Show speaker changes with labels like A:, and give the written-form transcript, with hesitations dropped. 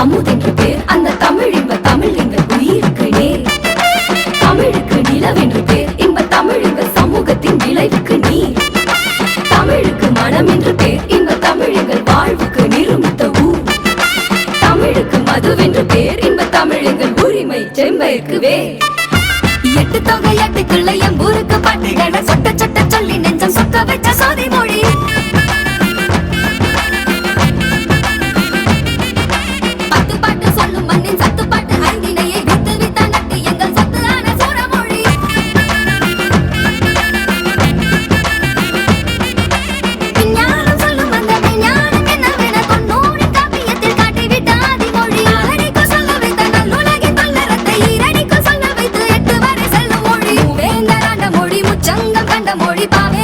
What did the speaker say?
A: அமுதென்று பேர் அந்த தமிழ் இன்ப தமிழ் எங்கள் உயிருக்கு நேர். தமிழுக்கு நிலவென்று பேர் இன்ப தமிழ் எங்கள் சமூகத்தின் விளைவுக்கு நீர். தமிழுக்கு மனம் என்று பேர் இன்ப தமிழ் எங்கள் வாழ்வுக்கு நிருமித்த ஊர். தமிழுக்கு மதுவென்று பேர் இன்ப தமிழ் எங்கள் உரிமை செம்பயிற்கு வேர். எட்டு தொகை எட்டுக்குள்ள எம்பூருக்கு பாட்டுகளை சொட்ட சொட்ட சொல்லி நெஞ்சம் சொக்க வச்ச சோதி மொழி. பத்து பாட்டு சொல்லும் மண்ணின் சத்து பாட்டு ஐந்தினையை வித்து வித்த நட்டு எங்கள் சத்து ஆன சூரமொழி. விஞ்ஞானம் சொல்லும் அந்த விஞ்ஞானம் என்னவென தொன்னூறின் காப்பியத்தில் காட்டிவிட்ட ஆதிமொழி. அடிக்கு சொல்ல வைத்த நல்லுலகின் தொல்லறத்தை ஈரடிக்கு சொல்ல வைத்து எட்டு வரை செல்லும் மொழி. வேந்தராண்ட மொழி முச்சங்கம் கண்ட மொழி பாவே